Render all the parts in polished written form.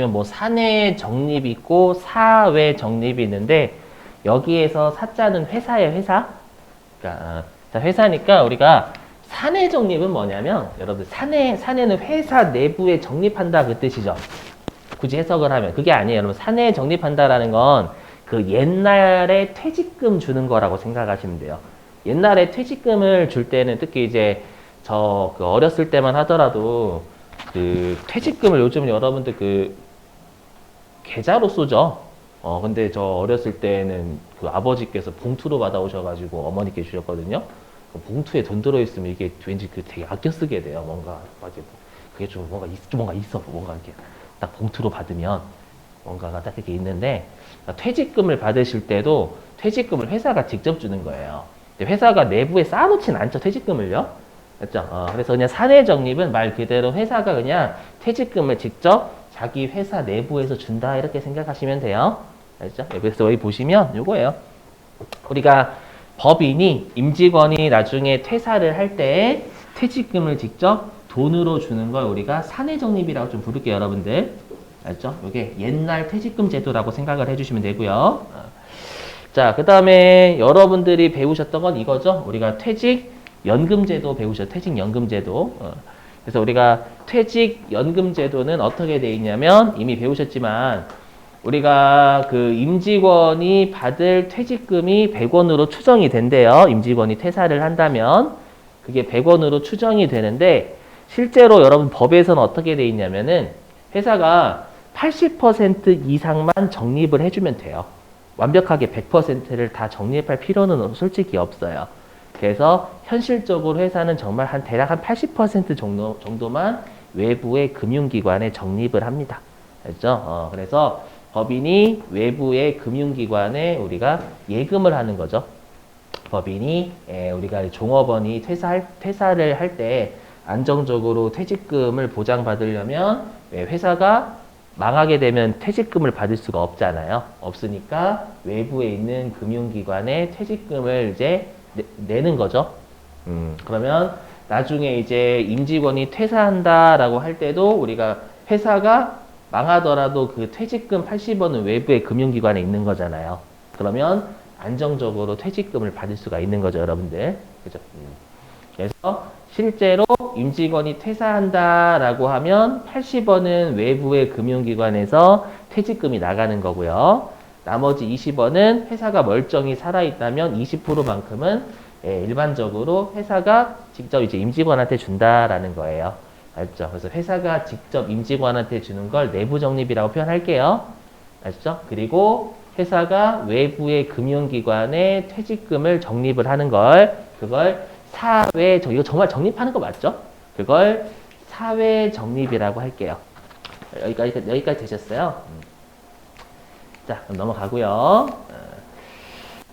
보시면 뭐 사내 적립이 있고 사외 적립이 있는데 여기에서 사자는 회사예요, 회사. 그러니까 자, 회사니까 우리가 사내 적립은 뭐냐면 여러분들 사내는 회사 내부에 적립한다 그 뜻이죠. 굳이 해석을 하면 그게 아니에요. 여러분 사내에 적립한다라는 건 그 옛날에 퇴직금 주는 거라고 생각하시면 돼요. 옛날에 퇴직금을 줄 때는 특히 이제 저 그 어렸을 때만 하더라도 그 퇴직금을 요즘 여러분들 그 계좌로 쏘죠. 근데 저 어렸을 때는 그 아버지께서 봉투로 받아오셔가지고 어머니께 주셨거든요. 그 봉투에 돈 들어있으면 이게 왠지 그 되게 아껴 쓰게 돼요. 뭔가 그게 좀 뭔가 있어. 뭔가 이렇게 딱 봉투로 받으면 뭔가가 딱 이렇게 있는데 퇴직금을 받으실 때도 퇴직금을 회사가 직접 주는 거예요. 근데 회사가 내부에 쌓아놓진 않죠. 퇴직금을요. 맞죠? 그래서 그냥 사내 적립은 말 그대로 회사가 그냥 퇴직금을 직접 자기 회사 내부에서 준다 이렇게 생각하시면 돼요. 알죠? 그래서 여기 보시면 요거예요. 우리가 법인이 임직원이 나중에 퇴사를 할 때 퇴직금을 직접 돈으로 주는 걸 우리가 사내 적립이라고 좀 부를게요, 여러분들. 알죠? 이게 옛날 퇴직금 제도라고 생각을 해주시면 되고요. 자, 그 다음에 여러분들이 배우셨던 건 이거죠. 우리가 퇴직연금제도 배우셨죠. 퇴직연금제도. 그래서 우리가 퇴직연금제도는 어떻게 돼 있냐면 이미 배우셨지만 우리가 그 임직원이 받을 퇴직금이 100원으로 추정이 된대요. 임직원이 퇴사를 한다면 그게 100원으로 추정이 되는데 실제로 여러분 법에서는 어떻게 돼 있냐면은 회사가 80% 이상만 적립을 해주면 돼요. 완벽하게 100%를 다 적립할 필요는 솔직히 없어요. 그래서 현실적으로 회사는 정말 대략 한 80% 정도만 외부의 금융기관에 적립을 합니다. 알죠? 그래서 법인이 외부의 금융기관에 우리가 예금을 하는 거죠. 법인이 우리가 종업원이 퇴사를 할 때 안정적으로 퇴직금을 보장받으려면 회사가 망하게 되면 퇴직금을 받을 수가 없잖아요. 없으니까 외부에 있는 금융기관에 퇴직금을 이제 내는 거죠. 그러면 나중에 이제 임직원이 퇴사한다라고 할 때도 우리가 회사가 망하더라도 그 퇴직금 80원은 외부의 금융기관에 있는 거잖아요. 그러면 안정적으로 퇴직금을 받을 수가 있는 거죠, 여러분들. 그죠? 그래서 실제로 임직원이 퇴사한다라고 하면 80원은 외부의 금융기관에서 퇴직금이 나가는 거고요. 나머지 20원은 회사가 멀쩡히 살아있다면 20%만큼은 일반적으로 회사가 직접 이제 임직원한테 준다라는 거예요. 알죠? 그래서 회사가 직접 임직원한테 주는 걸 내부 적립이라고 표현할게요. 알죠? 그리고 회사가 외부의 금융기관에 퇴직금을 적립을 하는 걸 그걸 이거 정말 적립하는 거 맞죠? 그걸 사회 적립이라고 할게요. 여기까지 되셨어요? 자, 그럼 넘어가고요.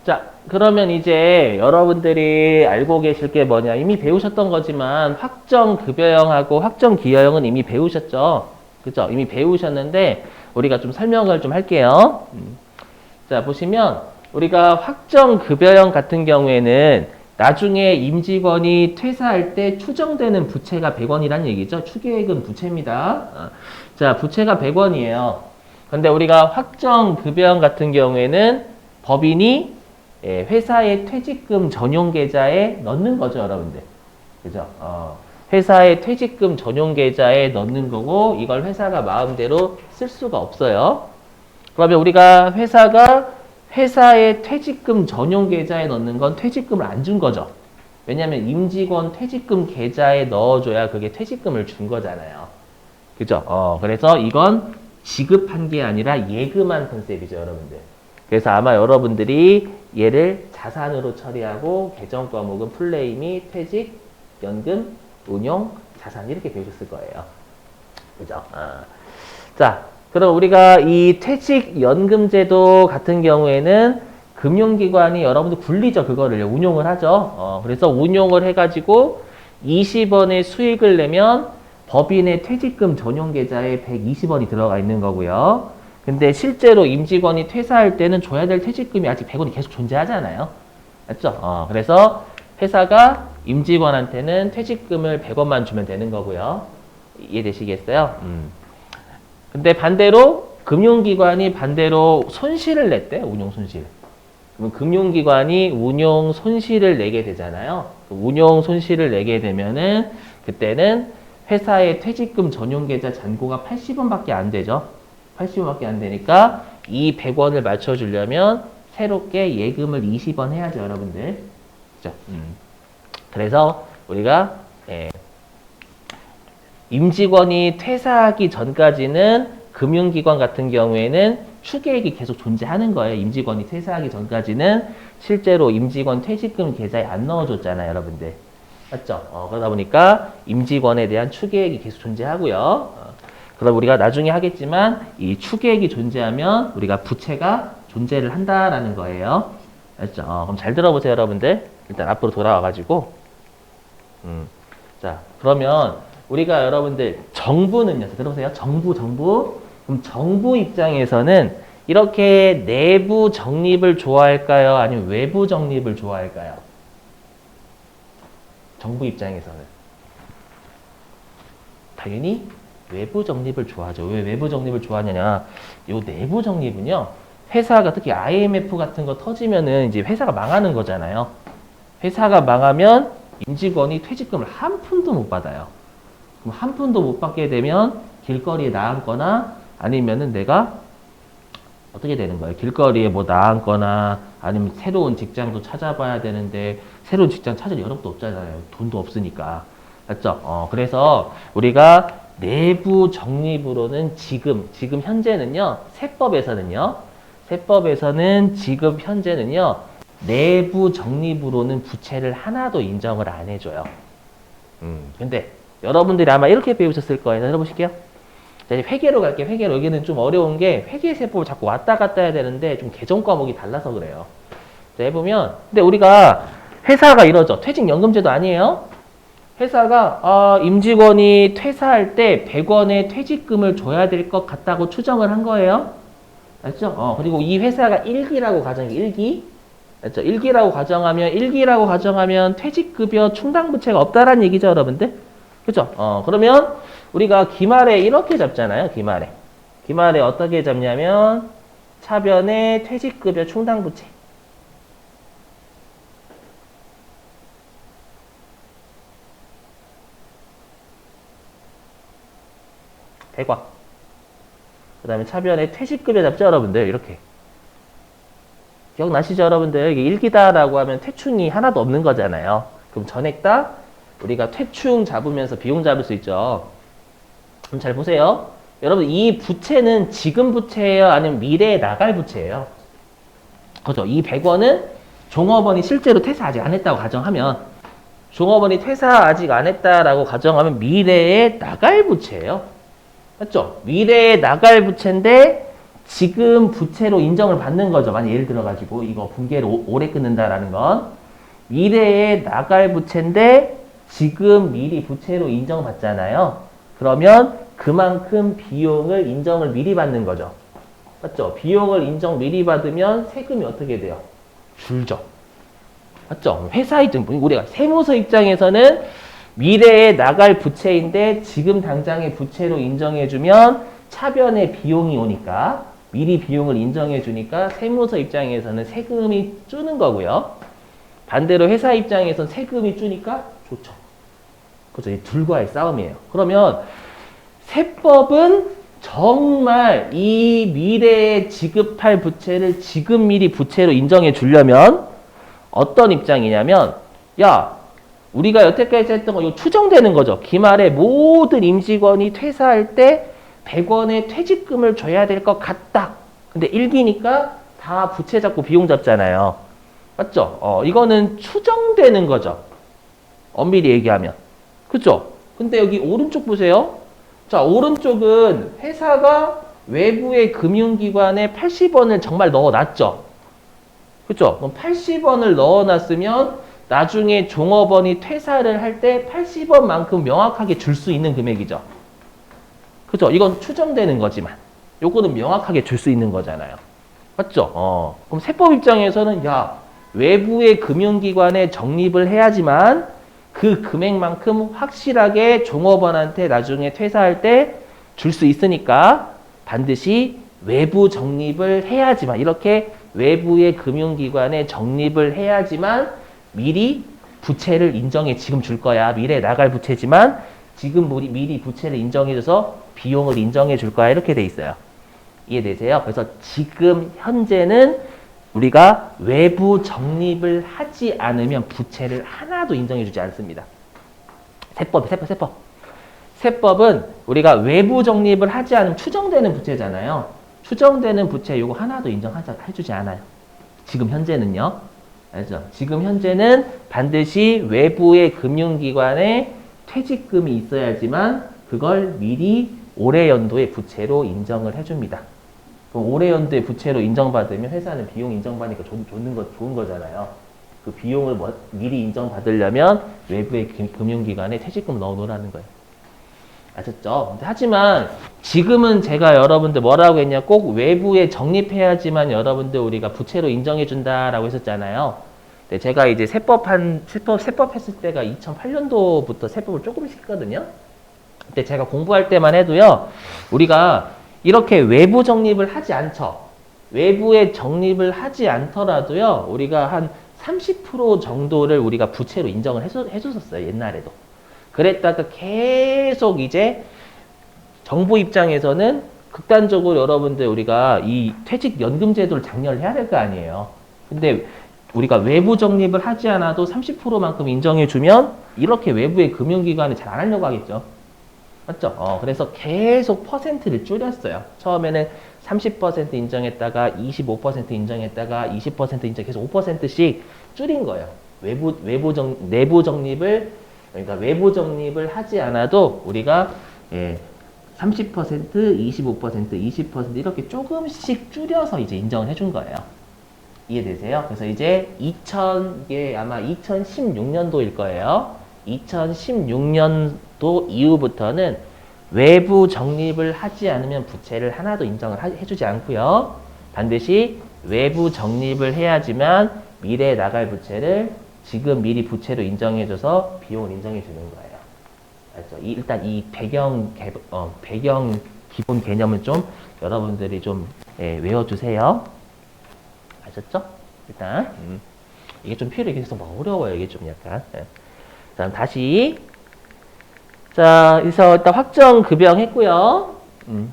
자, 그러면 이제 여러분들이 알고 계실 게 뭐냐. 이미 배우셨던 거지만 확정급여형하고 확정기여형은 이미 배우셨죠? 그죠? 이미 배우셨는데 우리가 좀 설명을 좀 할게요. 자, 보시면 우리가 확정급여형 같은 경우에는 나중에 임직원이 퇴사할 때 추정되는 부채가 100원이란 얘기죠. 추계액은 부채입니다. 자, 부채가 100원이에요. 근데 우리가 확정급여형 같은 경우에는 법인이 회사의 퇴직금 전용 계좌에 넣는 거죠, 여러분들. 그죠? 회사의 퇴직금 전용 계좌에 넣는 거고 이걸 회사가 마음대로 쓸 수가 없어요. 그러면 우리가 회사의 퇴직금 전용 계좌에 넣는 건 퇴직금을 안 준 거죠. 왜냐하면 임직원 퇴직금 계좌에 넣어줘야 그게 퇴직금을 준 거잖아요. 그죠? 그래서 이건 지급한 게 아니라 예금한 컨셉이죠, 여러분들. 그래서 아마 여러분들이 얘를 자산으로 처리하고 계정 과목은 플레이 퇴직, 연금, 운용, 자산 이렇게 배우셨을 거예요. 그죠? 자, 그럼 우리가 이 퇴직연금제도 같은 경우에는 금융기관이 여러분들 굴리죠. 그거를 운용을 하죠. 그래서 운용을 해가지고 20원의 수익을 내면 법인의 퇴직금 전용 계좌에 120원이 들어가 있는 거고요. 근데 실제로 임직원이 퇴사할 때는 줘야 될 퇴직금이 아직 100원이 계속 존재하잖아요. 맞죠? 그래서 회사가 임직원한테는 퇴직금을 100원만 주면 되는 거고요. 이해되시겠어요? 근데 반대로 금융기관이 반대로 손실을 냈대. 운용 손실. 그럼 금융기관이 운용 손실을 내게 되잖아요. 운용 손실을 내게 되면은 그때는 회사의 퇴직금 전용계좌 잔고가 80원밖에 안 되죠. 80원밖에 안 되니까 이 100원을 맞춰주려면 새롭게 예금을 20원 해야죠, 여러분들. 그죠? 그래서 우리가 임직원이 퇴사하기 전까지는 금융기관 같은 경우에는 추계액이 계속 존재하는 거예요. 임직원이 퇴사하기 전까지는 실제로 임직원 퇴직금 계좌에 안 넣어줬잖아요, 여러분들. 맞죠? 그러다 보니까 임직원에 대한 추계액이 계속 존재하고요. 그럼 우리가 나중에 하겠지만 이 추계액이 존재하면 우리가 부채가 존재를 한다라는 거예요. 맞죠? 그럼 잘 들어보세요, 여러분들. 일단 앞으로 돌아와가지고. 자, 그러면 우리가 여러분들 정부는요. 들어보세요. 정부. 그럼 정부 입장에서는 이렇게 내부 적립을 좋아할까요? 아니면 외부 적립을 좋아할까요? 정부 입장에서는. 당연히 외부 적립을 좋아하죠. 왜 외부 적립을 좋아하느냐? 요 내부 적립은요. 회사가 특히 IMF 같은 거 터지면은 이제 회사가 망하는 거잖아요. 회사가 망하면 임직원이 퇴직금을 한 푼도 못 받아요. 그럼 한 푼도 못 받게 되면 길거리에 나앉거나 아니면은 내가 어떻게 되는 거예요? 길거리에 뭐 나앉거나 아니면 새로운 직장도 찾아봐야 되는데 새로운 직장 찾을 여력도 없잖아요. 돈도 없으니까. 맞죠? 그래서 우리가 내부 적립으로는 지금 현재는요. 세법에서는 지금 현재는요. 내부 적립으로는 부채를 하나도 인정을 안 해줘요. 근데 여러분들이 아마 이렇게 배우셨을 거예요. 들어보실게요. 자, 이제 회계로 갈게요. 회계로. 여기는 좀 어려운 게 회계세법을 자꾸 왔다 갔다 해야 되는데 좀 개정 과목이 달라서 그래요. 자, 해보면 근데 우리가 회사가 이러죠. 퇴직연금제도 아니에요. 회사가 임직원이 퇴사할 때 100원의 퇴직금을 줘야 될 것 같다고 추정을 한 거예요. 맞죠? 그리고 이 회사가 1기라고 가정해. 1기. 맞죠? 1기라고 가정하면 퇴직급여 충당부채가 없다라는 얘기죠, 여러분들. 그죠? 그러면 우리가 기말에 이렇게 잡잖아요, 기말에 어떻게 잡냐면 차변에 퇴직급여 충당부채. 대과. 그 다음에 차변에 퇴직급여 잡죠, 여러분들. 이렇게. 기억나시죠, 여러분들? 이게 일기다라고 하면 퇴충이 하나도 없는 거잖아요. 그럼 전액 다 우리가 퇴충 잡으면서 비용 잡을 수 있죠. 그럼 잘 보세요. 여러분, 이 부채는 지금 부채예요? 아니면 미래에 나갈 부채예요? 그죠? 이 100원은 종업원이 실제로 퇴사 아직 안 했다고 가정하면 종업원이 퇴사 아직 안 했다라고 가정하면 미래에 나갈 부채예요. 맞죠? 미래에 나갈 부채인데 지금 부채로 인정을 받는 거죠. 만약 예를 들어가지고 이거 분기를 오래 끊는다라는 건 미래에 나갈 부채인데 지금 미리 부채로 인정받잖아요. 그러면 그만큼 비용을 인정을 미리 받는 거죠. 맞죠? 비용을 인정 미리 받으면 세금이 어떻게 돼요? 줄죠. 맞죠? 회사 입장, 우리가 세무서 입장에서는 미래에 나갈 부채인데 지금 당장의 부채로 인정해주면 차변에 비용이 오니까 미리 비용을 인정해주니까 세무서 입장에서는 세금이 주는 거고요. 반대로 회사 입장에서는 세금이 주니까 좋죠. 그죠? 이 둘과의 싸움이에요. 그러면 세법은 정말 이 미래에 지급할 부채를 지금 미리 부채로 인정해 주려면 어떤 입장이냐면 야, 우리가 여태까지 했던 거 이거 추정되는 거죠. 기말에 모든 임직원이 퇴사할 때 100원의 퇴직금을 줘야 될 것 같다. 근데 1기니까 다 부채 잡고 비용 잡잖아요. 맞죠? 이거는 추정되는 거죠. 엄밀히 얘기하면. 그죠? 근데 여기 오른쪽 보세요. 자, 오른쪽은 회사가 외부의 금융기관에 80원을 정말 넣어놨죠. 그죠? 그럼 80원을 넣어놨으면 나중에 종업원이 퇴사를 할 때 80원만큼 명확하게 줄 수 있는 금액이죠. 그죠? 이건 추정되는 거지만 요거는 명확하게 줄 수 있는 거잖아요. 맞죠? 그럼 세법 입장에서는 야, 외부의 금융기관에 적립을 해야지만 그 금액만큼 확실하게 종업원한테 나중에 퇴사할 때 줄 수 있으니까 반드시 외부 적립을 해야지만, 이렇게 외부의 금융기관에 적립을 해야지만 미리 부채를 인정해. 지금 줄 거야. 미래에 나갈 부채지만 지금 미리 부채를 인정해줘서 비용을 인정해 줄 거야. 이렇게 돼 있어요. 이해되세요? 그래서 지금 현재는 우리가 외부 적립을 하지 않으면 부채를 하나도 인정해 주지 않습니다. 세법. 세법은 우리가 외부 적립을 하지 않으면 추정되는 부채잖아요. 추정되는 부채 요거 하나도 인정해주지 않아요. 지금 현재는요. 알죠? 지금 현재는 반드시 외부의 금융기관에 퇴직금이 있어야지만 그걸 미리 올해 연도의 부채로 인정을 해줍니다. 그럼 올해 연도의 부채로 인정받으면 회사는 비용 인정받으니까 좋은 거잖아요. 그 비용을 미리 인정받으려면 외부의 금융기관에 퇴직금을 넣어놓으라는 거예요. 아셨죠? 하지만 지금은 제가 여러분들 뭐라고 했냐, 꼭 외부에 적립해야지만 여러분들 우리가 부채로 인정해준다라고 했었잖아요. 네, 제가 이제 세법 했을 때가 2008년도부터 세법을 조금씩 했거든요. 그때 제가 공부할 때만 해도요, 우리가 이렇게 외부 적립을 하지 않죠. 외부에 적립을 하지 않더라도요, 우리가 한 30% 정도를 우리가 부채로 인정을 해줬었어요, 옛날에도. 그랬다가 계속 이제 정부 입장에서는 극단적으로 여러분들 우리가 이 퇴직연금 제도를 장려를 해야 될 거 아니에요. 근데 우리가 외부 적립을 하지 않아도 30%만큼 인정해주면 이렇게 외부의 금융기관이 잘 안 하려고 하겠죠. 맞죠? 그래서 계속 퍼센트를 줄였어요. 처음에는 30% 인정했다가 25% 인정했다가 20% 인정, 계속 5%씩 줄인 거예요. 내부 적립을, 그러니까 외부 적립을 하지 않아도 우리가 30%, 25%, 20% 이렇게 조금씩 줄여서 이제 인정을 해준 거예요. 이해되세요? 그래서 이제 이게 아마 2016년도일 거예요. 2016년도 이후부터는 외부 적립을 하지 않으면 부채를 하나도 인정을 해주지 않고요. 반드시 외부 적립을 해야지만 미래에 나갈 부채를 지금 미리 부채로 인정해줘서 비용을 인정해 주는 거예요. 알죠? 일단 이 배경 기본 개념은 좀 여러분들이 좀 외워주세요. 아셨죠? 일단 이게 좀 필요해. 계속 막 어려워요. 이게 좀 약간. 자, 다시. 자, 그래서 일단 확정 급여형 했고요.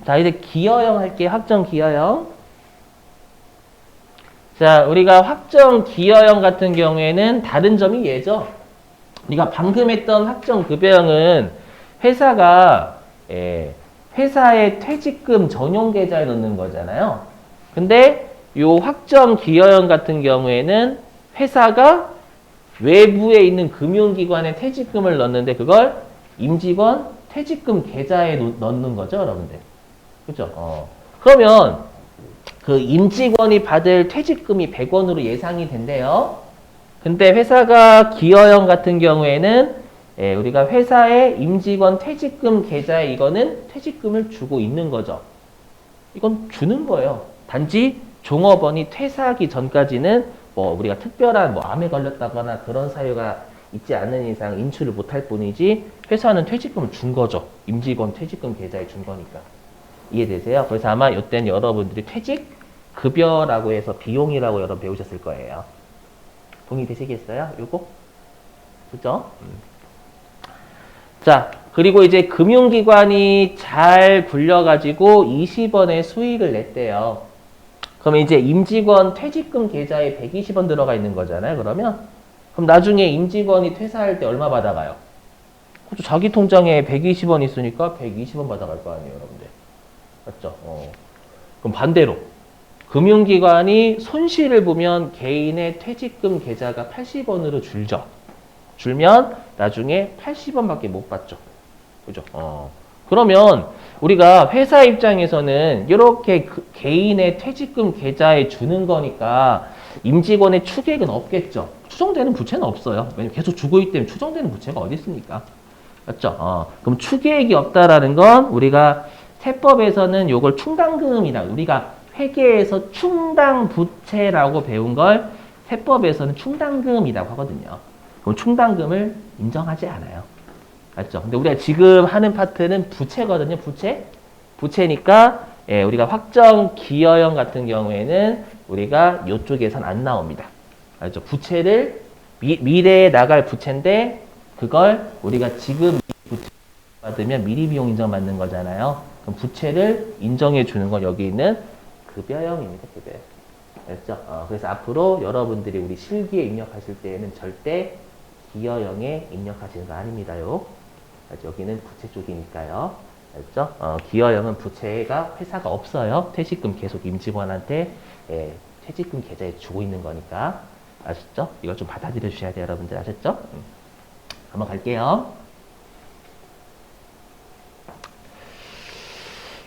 자, 이제 기여형 할게요. 확정 기여형. 자, 우리가 확정 기여형 같은 경우에는 다른 점이 얘죠. 우리가 방금 했던 확정 급여형은 회사가 회사의 퇴직금 전용 계좌에 넣는 거잖아요. 근데 요 확정 기여형 같은 경우에는 회사가 외부에 있는 금융기관에 퇴직금을 넣는데 그걸 임직원 퇴직금 계좌에 넣는 거죠, 여러분들. 그죠? 그러면 그 임직원이 받을 퇴직금이 100원으로 예상이 된대요. 근데 회사가 기여형 같은 경우에는 우리가 회사의 임직원 퇴직금 계좌에 이거는 퇴직금을 주고 있는 거죠. 이건 주는 거예요. 단지 종업원이 퇴사하기 전까지는 뭐 우리가 특별한 뭐 암에 걸렸다거나 그런 사유가 있지 않는 이상 인출을 못할 뿐이지 회사는 퇴직금을 준 거죠. 임직원 퇴직금 계좌에 준 거니까. 이해되세요? 그래서 아마 이때는 여러분들이 퇴직 급여라고 해서 비용이라고 여러분 배우셨을 거예요. 동의되시겠어요? 요거? 그죠? 자, 그리고 이제 금융기관이 잘 굴려가지고 20원의 수익을 냈대요. 그럼 이제 임직원 퇴직금 계좌에 120원 들어가 있는 거잖아요. 그럼 나중에 임직원이 퇴사할 때 얼마 받아가요? 그렇죠. 자기 통장에 120원 있으니까 120원 받아갈 거 아니에요, 여러분들. 맞죠? 그럼 반대로 금융기관이 손실을 보면 개인의 퇴직금 계좌가 80원으로 줄죠. 줄면 나중에 80원밖에 못 받죠. 그죠? 그러면 우리가 회사 입장에서는 이렇게 개인의 퇴직금 계좌에 주는 거니까 임직원의 추계액은 없겠죠. 추정되는 부채는 없어요. 왜냐면 계속 주고 있기 때문에 추정되는 부채가 어디 있습니까? 맞죠? 그럼 추계액이 없다라는 건 우리가 세법에서는 이걸 충당금이다. 우리가 회계에서 충당 부채라고 배운 걸 세법에서는 충당금이라고 하거든요. 그럼 충당금을 인정하지 않아요. 맞죠? 근데 우리가 지금 하는 파트는 부채거든요. 부채니까 예, 우리가 확정 기여형 같은 경우에는 우리가 이쪽에선 안 나옵니다. 알죠? 부채를 미래에 나갈 부채인데 그걸 우리가 지금 부채 받으면 미리 비용 인정 받는 거잖아요. 그럼 부채를 인정해 주는 건 여기 있는 급여형입니다. 급여형. 알죠? 그래서 앞으로 여러분들이 우리 실기에 입력하실 때에는 절대 기여형에 입력하시는 거 아닙니다요. 여기는 부채 쪽이니까요. 알죠? 기여형은 부채가 회사가 없어요. 퇴직금 계속 임직원한테 퇴직금 계좌에 주고 있는 거니까. 아셨죠? 이걸 좀 받아들여 주셔야 돼요, 여러분들. 아셨죠? 한번 갈게요.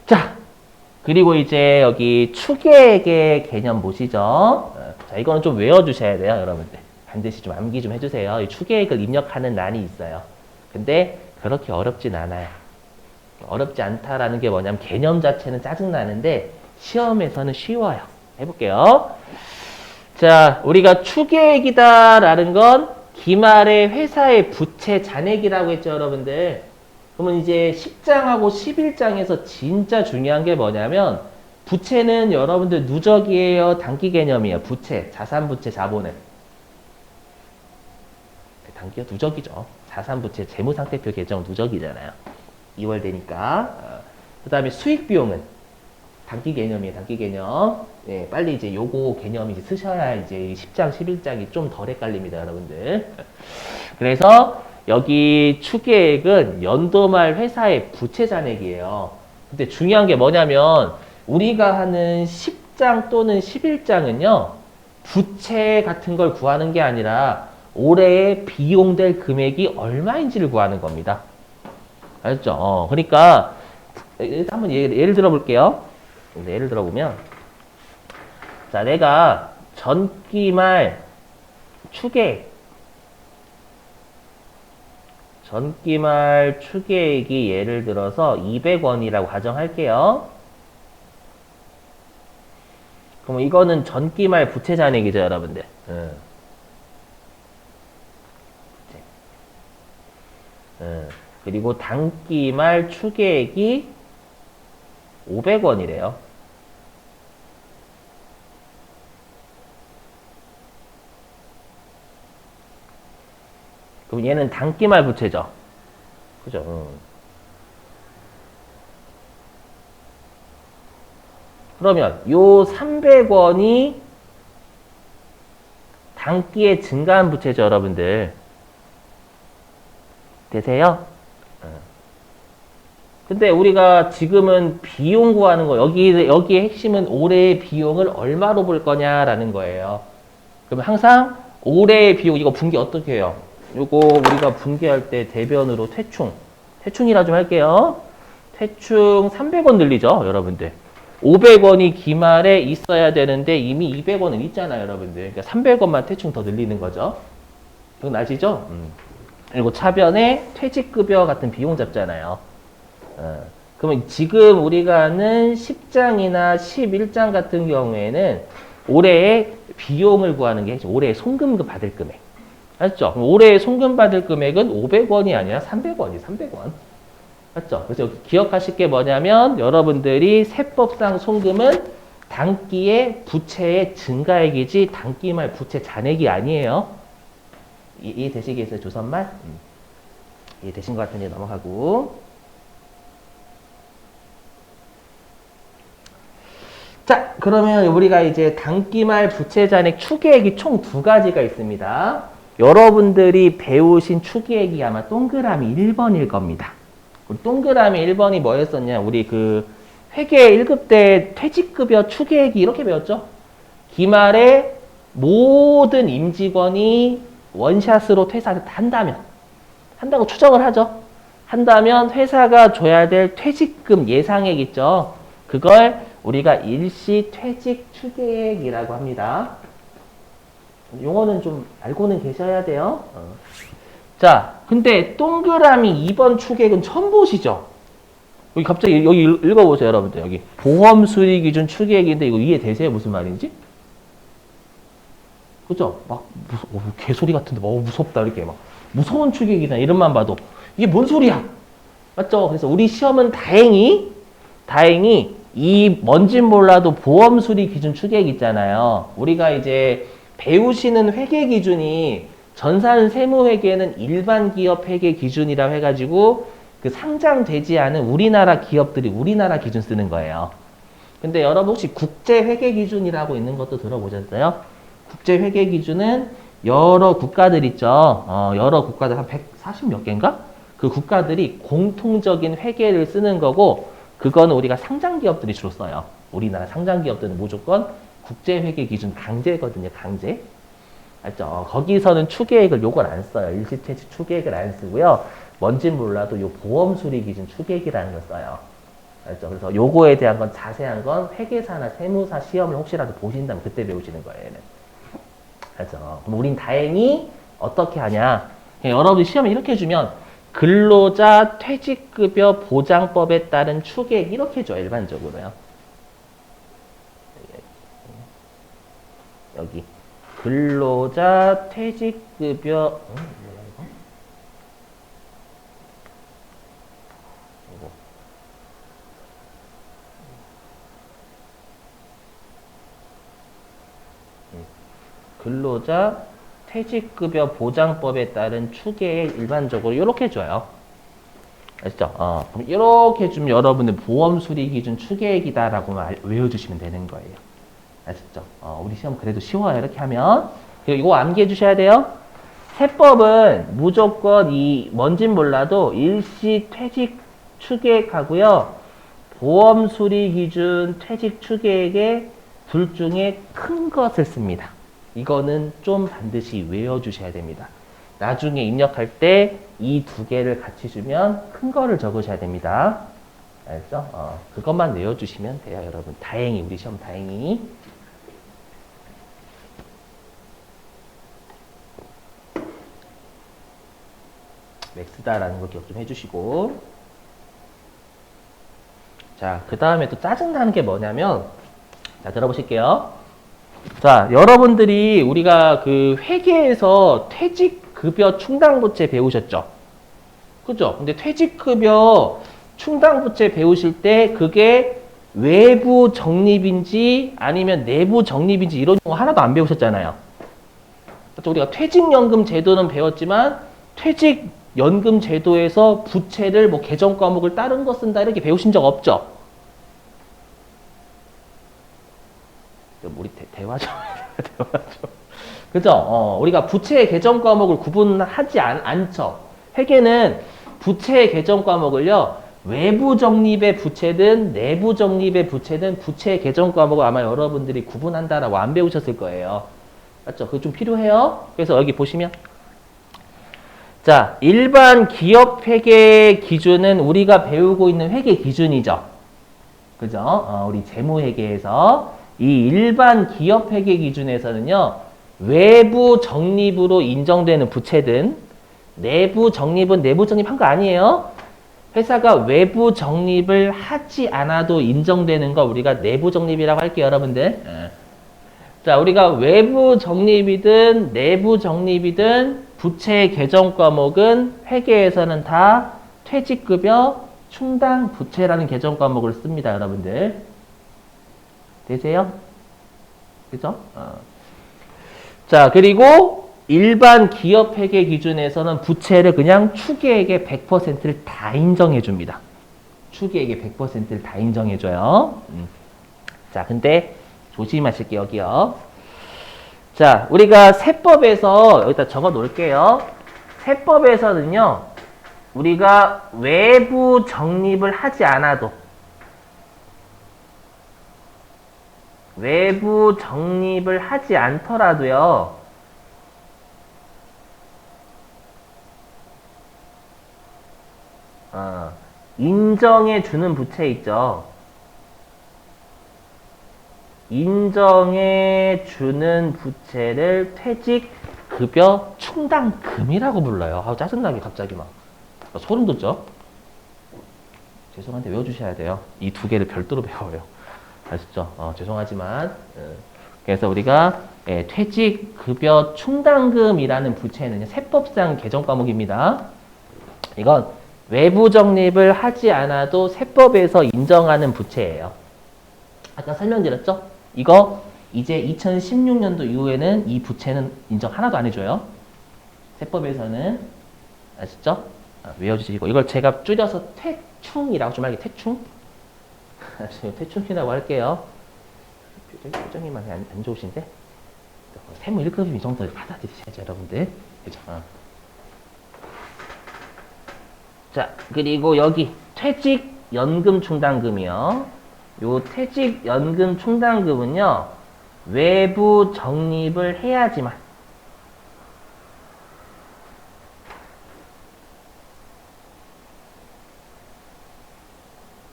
자, 그리고 이제 여기 추계액의 개념 보시죠. 자, 이거는 좀 외워주셔야 돼요, 여러분들. 반드시 좀 암기 좀 해주세요. 이 추계액을 입력하는 난이 있어요. 근데 그렇게 어렵진 않아요. 어렵지 않다라는 게 뭐냐면 개념 자체는 짜증나는데 시험에서는 쉬워요. 해볼게요. 자, 우리가 추계액이다라는 건 기말의 회사의 부채 잔액이라고 했죠, 여러분들. 그러면 이제 10장하고 11장에서 진짜 중요한 게 뭐냐면 부채는 여러분들 누적이에요, 단기 개념이에요. 부채, 자산 부채, 자본은. 단기가 누적이죠. 자산 부채, 재무상태표 계정 누적이잖아요. 2월 되니까. 그 다음에 수익 비용은 단기 개념이에요, 단기 개념. 네, 빨리 이제 요거 개념 이제 쓰셔야 이제 10장, 11장이 좀 덜 헷갈립니다, 여러분들. 그래서 여기 추계액은 연도말 회사의 부채 잔액이에요. 근데 중요한 게 뭐냐면 우리가 하는 10장 또는 11장은요. 부채 같은 걸 구하는 게 아니라 올해에 비용될 금액이 얼마인지를 구하는 겁니다. 알죠? 그러니까 한번 예를 들어 볼게요. 예를 들어 보면 자, 내가 전기말 추계액이 예를 들어서 200원이라고 가정할게요. 그럼 이거는 전기말 부채 잔액이죠, 여러분들. 그리고 단기말 추계액이 500원이래요. 그럼 얘는 단기말 부채죠. 그죠? 그러면 요 300원이 단기에 증가한 부채죠, 여러분들. 되세요? 근데 우리가 지금은 비용 구하는 거, 여기의 핵심은 올해의 비용을 얼마로 볼 거냐라는 거예요. 그러면 항상 올해의 비용, 이거 분기 어떻게 해요? 요거 우리가 분기할 때 대변으로 퇴충이라 좀 할게요. 퇴충 300원 늘리죠, 여러분들. 500원이 기말에 있어야 되는데 이미 200원은 있잖아요, 여러분들. 그러니까 300원만 퇴충 더 늘리는 거죠. 이건 아시죠? 그리고 차변에 퇴직급여 같은 비용 잡잖아요. 그러면 지금 우리가 하는 10장이나 11장 같은 경우에는 올해의 비용을 구하는 게 올해의 송금 받을 금액. 맞죠? 올해의 송금 받을 금액은 500원이 아니라 300원이 300원. 맞죠? 그래서 여기 기억하실 게 뭐냐면 여러분들이 세법상 송금은 단기의 부채의 증가액이지 단기말 부채 잔액이 아니에요. 이해되시겠어요? 조선말? 이해되신 것 같으니 넘어가고. 자, 그러면 우리가 이제 단기말 부채 잔액 추계액이 총 두 가지가 있습니다. 여러분들이 배우신 추계액이 아마 동그라미 1번일 겁니다. 동그라미 1번이 뭐였었냐? 우리 그 회계 1급 때 퇴직급여 추계액이 이렇게 배웠죠? 기말에 모든 임직원이 원샷으로 퇴사를 한다고 추정을 하죠. 한다면 회사가 줘야 될 퇴직금 예상액 있죠. 그걸 우리가 일시 퇴직 추계액이라고 합니다. 용어는 좀 알고는 계셔야 돼요. 자, 근데 동그라미 2번 추계액은 처음 보시죠? 여기 갑자기 여기 읽어보세요, 여러분들. 여기 보험 수익 기준 추계액인데 이거 이해되세요? 무슨 말인지? 그죠? 막 개소리 같은데 무섭다 이렇게 막 무서운 추계액이다 이름만 봐도 이게 뭔 소리야? 맞죠? 그래서 우리 시험은 다행히 이 뭔진 몰라도 보험 수리 기준 추계액 있잖아요. 우리가 이제 배우시는 회계 기준이 전산 세무 회계는 일반 기업 회계 기준이라고 해가지고 그 상장되지 않은 우리나라 기업들이 우리나라 기준 쓰는 거예요. 근데 여러분 혹시 국제 회계 기준이라고 있는 것도 들어보셨어요? 국제 회계 기준은 여러 국가들 있죠. 여러 국가들 한 140 몇 개인가? 그 국가들이 공통적인 회계를 쓰는 거고 그거는 우리가 상장 기업들이 주로 써요. 우리나라 상장 기업들은 무조건 국제 회계 기준 강제거든요. 강제. 알죠? 거기서는 추계액을 요걸 안 써요. 일시퇴직 추계액을 안 쓰고요. 뭔진 몰라도 요 보험 수리 기준 추계액이라는 걸 써요. 알죠? 그래서 요거에 대한 건 자세한 건 회계사나 세무사 시험을 혹시라도 보신다면 그때 배우시는 거예요. 얘는. 알죠? 그럼 우린 다행히 어떻게 하냐? 여러분이 시험에 이렇게 해주면 근로자 퇴직급여 보장법에 따른 추계액 이렇게 해줘요. 일반적으로요. 여기 근로자 퇴직급여 근로자 퇴직급여 보장법에 따른 추계액 일반적으로 이렇게 줘요. 아시죠? 그럼 이렇게 주면 여러분은 보험 수리 기준 추계액이다라고 외워주시면 되는 거예요. 아시죠? 우리 시험 그래도 쉬워요. 이렇게 하면. 그리고 이거 암기해 주셔야 돼요. 세법은 무조건 이 뭔진 몰라도 일시 퇴직 추계액하고요. 보험 수리 기준 퇴직 추계액의 둘 중에 큰 것을 씁니다. 이거는 좀 반드시 외워주셔야 됩니다. 나중에 입력할 때 이 두 개를 같이 주면 큰 거를 적으셔야 됩니다. 알죠? 그것만 외워주시면 돼요, 여러분. 다행히, 우리 시험 다행히. 맥스다라는 거 기억 좀 해주시고. 자, 그 다음에 또 짜증나는 게 뭐냐면, 자, 들어보실게요. 자, 여러분들이 우리가 그 회계에서 퇴직급여 충당부채 배우셨죠? 그죠? 근데 퇴직급여 충당부채 배우실 때 그게 외부 적립인지 아니면 내부 적립인지 이런 거 하나도 안 배우셨잖아요. 그렇죠? 우리가 퇴직연금 제도는 배웠지만 퇴직연금 제도에서 부채를 뭐 개정 과목을 다른 거 쓴다 이렇게 배우신 적 없죠? 우리 대화 좀 대화 좀. 그죠? 우리가 부채의 개정 과목을 구분하지 않죠. 회계는 부채의 개정 과목을요. 외부 적립의 부채든 내부 적립의 부채든 부채의 개정 과목을 아마 여러분들이 구분한다라고 안 배우셨을 거예요. 맞죠? 그거 좀 필요해요. 그래서 여기 보시면 자, 일반 기업 회계 기준은 우리가 배우고 있는 회계 기준이죠. 그죠? 우리 재무회계에서 이 일반 기업 회계 기준에서는요. 외부 적립으로 인정되는 부채든 내부 적립은 내부 적립한 거 아니에요. 회사가 외부 적립을 하지 않아도 인정되는 거 우리가 내부 적립이라고 할게요, 여러분들. 자, 우리가 외부 적립이든 내부 적립이든 부채 개정 과목은 회계에서는 다 퇴직급여 충당 부채라는 개정 과목을 씁니다, 여러분들. 되세요? 그죠? 자, 그리고 일반 기업 회계 기준에서는 부채를 그냥 추계액의 100%를 다 인정해 줍니다. 추계액의 100%를 다 인정해 줘요. 자, 근데 조심하실게요, 여기요. 자, 우리가 세법에서 여기다 적어 놓을게요. 세법에서는요. 우리가 외부 적립을 하지 않아도 외부 적립을 하지 않더라도요. 인정해 주는 부채 있죠. 인정해 주는 부채를 퇴직급여 충당금이라고 불러요. 아우, 짜증나게 갑자기 막. 소름 돋죠? 죄송한데 외워주셔야 돼요. 이 두 개를 별도로 배워요. 아시죠? 죄송하지만. 그래서 우리가 퇴직급여 충당금이라는 부채는 세법상 개정 과목입니다. 이건 외부 적립을 하지 않아도 세법에서 인정하는 부채예요. 아까 설명드렸죠? 이거 이제 2016년도 이후에는 이 부채는 인정 하나도 안 해줘요. 세법에서는. 아시죠? 외워주시고 이걸 제가 줄여서 퇴충이라고 좀 할게요. 퇴충. 퇴충이라고 할게요. 표정이 많이 안 좋으신데 세무 1급이면 이 정도 받아들이셔야죠, 여러분들. 그죠? 자, 그리고 여기 퇴직연금 충당금이요. 요 퇴직연금 충당금은요, 외부 적립을 해야지만,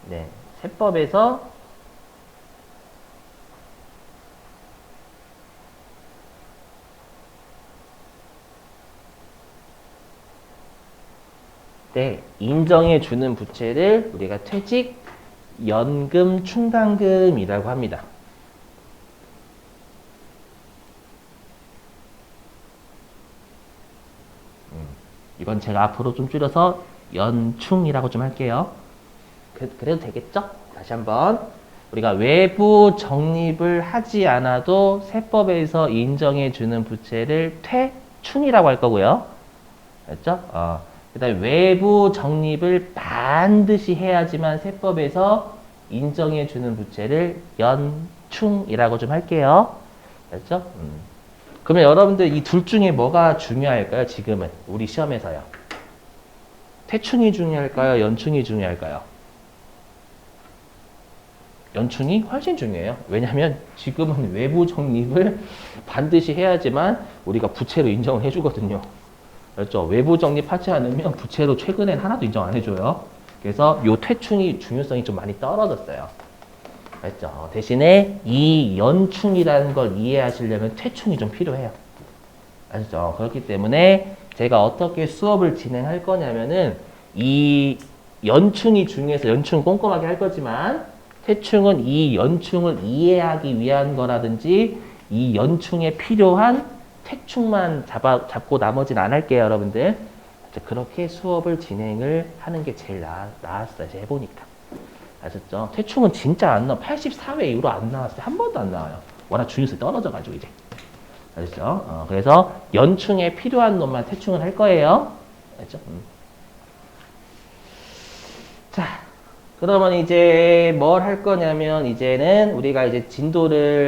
네, 세법에서 네, 인정해 주는 부채를 우리가 퇴직연금 충당금이라고 합니다. 이건 제가 앞으로 좀 줄여서 연충이라고 좀 할게요. 그래도 되겠죠? 다시 한번. 우리가 외부 적립을 하지 않아도 세법에서 인정해 주는 부채를 퇴충이라고 할 거고요. 됐죠? 그 다음에 외부 적립을 반드시 해야지만 세법에서 인정해 주는 부채를 연충이라고 좀 할게요. 됐죠? 그러면 여러분들 이 둘 중에 뭐가 중요할까요? 지금은 우리 시험에서요. 퇴충이 중요할까요? 연충이 중요할까요? 연충이 훨씬 중요해요. 왜냐하면 지금은 외부 적립을 반드시 해야지만 우리가 부채로 인정을 해주거든요. 그렇죠? 외부 적립하지 않으면 부채로 최근엔 하나도 인정 안 해줘요. 그래서 요 퇴충이 중요성이 좀 많이 떨어졌어요. 알죠? 대신에 이 연충이라는 걸 이해하시려면 퇴충이 좀 필요해요. 아시죠? 그렇기 때문에 제가 어떻게 수업을 진행할 거냐면은 이 연충이 중요해서 연충 꼼꼼하게 할 거지만 퇴충은 이 연충을 이해하기 위한 거라든지 이 연충에 필요한 퇴충만 잡고 나머지는 안 할게요, 여러분들. 그렇게 수업을 진행을 하는 게 제일 나았어요, 제가 해보니까. 아셨죠? 퇴충은 진짜 안 나와. 84회 이후로 안 나왔어요. 한 번도 안 나와요. 워낙 중요성이 떨어져가지고 이제. 아셨죠? 그래서 연충에 필요한 놈만 퇴충을 할 거예요. 알죠? 자, 그러면 이제 뭘 할 거냐면 이제는 우리가 이제 진도를